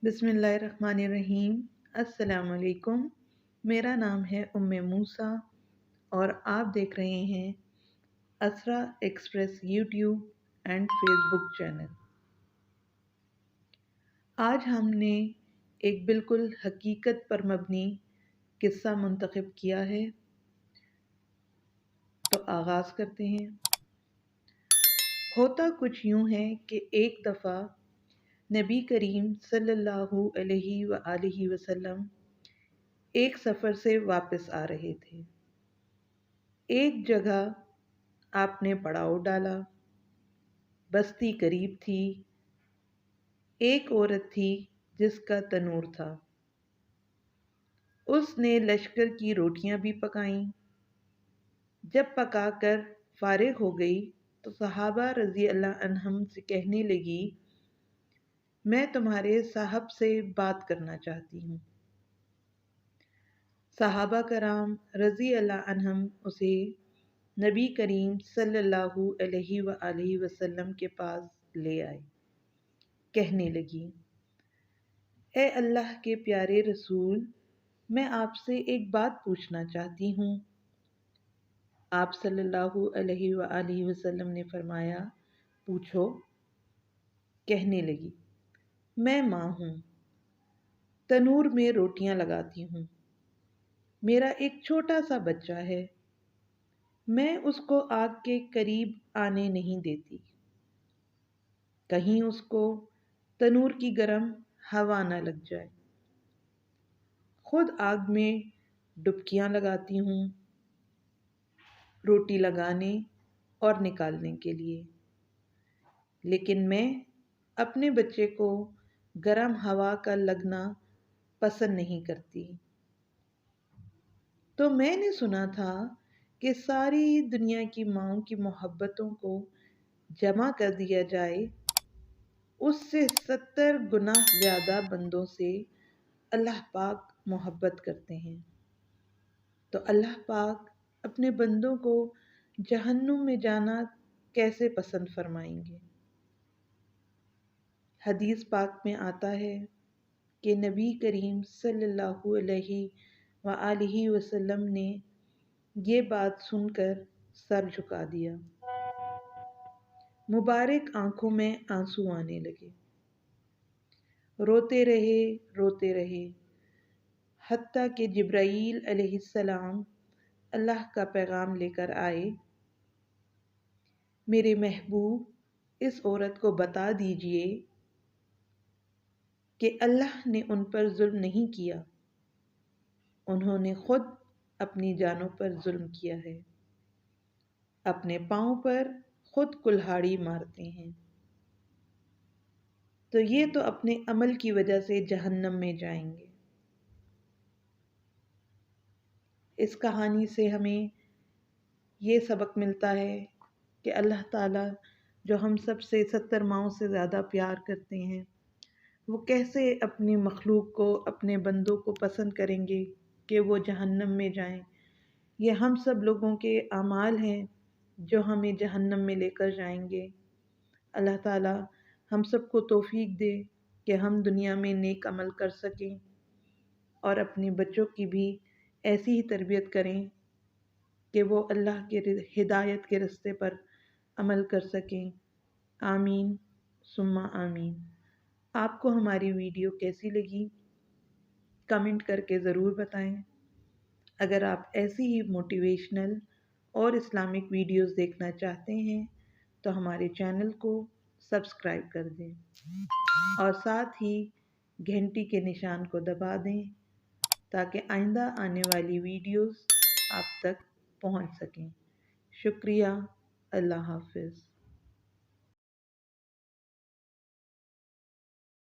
बिस्मिल्लाहिर्रहमानिर्रहीम। अस्सलाम वालेकुम। मेरा नाम है उम्मे मूसा और आप देख रहे हैं Asra express YouTube and Facebook channel. आज हमने एक बिल्कुल हकीकत पर मबनी किस्सा मुंतखब किया है, तो आगाज़ करते हैं। होता कुछ यूँ है कि एक दफ़ा नबी करीम सल्लल्लाहु अलैहि वसल्लम एक सफ़र से वापस आ रहे थे। एक जगह आपने पड़ाव डाला। बस्ती करीब थी। एक औरत थी जिसका तनूर था। उसने लश्कर की रोटियां भी पकाईं। जब पकाकर फारिग हो गई तो सहाबा रज़ी अल्लाह अन्हम से कहने लगी, मैं तुम्हारे साहब से बात करना चाहती हूँ। सहाबा कराम रज़ी अल्लाह अन्हम उसे नबी करीम सल्लल्लाहु अलैहि वसल्लम के पास ले आए। कहने लगी, ए अल्लाह के प्यारे रसूल, मैं आपसे एक बात पूछना चाहती हूँ। आप सल्लल्लाहु अलैहि वसल्लम ने फरमाया, पूछो। कहने लगी, मैं माँ हूँ, तनूर में रोटियां लगाती हूँ। मेरा एक छोटा सा बच्चा है। मैं उसको आग के करीब आने नहीं देती, कहीं उसको तनूर की गर्म हवा न लग जाए। खुद आग में डुबकियां लगाती हूँ, रोटी लगाने और निकालने के लिए, लेकिन मैं अपने बच्चे को गर्म हवा का लगना पसंद नहीं करती। तो मैंने सुना था कि सारी दुनिया की माँओं की मोहब्बतों को जमा कर दिया जाए, उससे 70 गुना ज़्यादा बंदों से अल्लाह पाक मोहब्बत करते हैं। तो अल्लाह पाक अपने बंदों को जहन्नुम में जाना कैसे पसंद फरमाएंगे। हदीस पाक में आता है कि नबी करीम सल्लल्लाहु अलैहि वसल्लम ने ये बात सुनकर सर झुका दिया। मुबारक आंखों में आंसू आने लगे। रोते रहे हत्ता कि जिब्राईल अलैहिस्सलाम अल्लाह का पैगाम लेकर आए, मेरे महबूब, इस औरत को बता दीजिए कि अल्लाह ने उन पर जुल्म नहीं किया, उन्होंने खुद अपनी जानों पर जुल्म किया है। अपने पाँव पर खुद कुल्हाड़ी मारते हैं, तो ये तो अपने अमल की वजह से जहन्नम में जाएंगे। इस कहानी से हमें ये सबक मिलता है कि अल्लाह ताला जो हम सब से 70 माओं से ज़्यादा प्यार करते हैं, वो कैसे अपनी मखलूक को, अपने बंदों को पसंद करेंगे कि वो जहन्नम में जाएं। ये हम सब लोगों के आमाल हैं जो हमें जहन्नम में लेकर जाएंगे। अल्लाह ताला हम सबको तौफीक दे कि हम दुनिया में नेक अमल कर सकें और अपने बच्चों की भी ऐसी ही तरबियत करें कि वो अल्लाह के हिदायत के रास्ते पर अमल कर सकें। आमीन सुम्मा आमीन। आपको हमारी वीडियो कैसी लगी कमेंट करके ज़रूर बताएं। अगर आप ऐसी ही मोटिवेशनल और इस्लामिक वीडियोस देखना चाहते हैं तो हमारे चैनल को सब्सक्राइब कर दें और साथ ही घंटी के निशान को दबा दें ताकि आइंदा आने वाली वीडियोस आप तक पहुंच सकें। शुक्रिया। अल्लाह हाफ़िज़।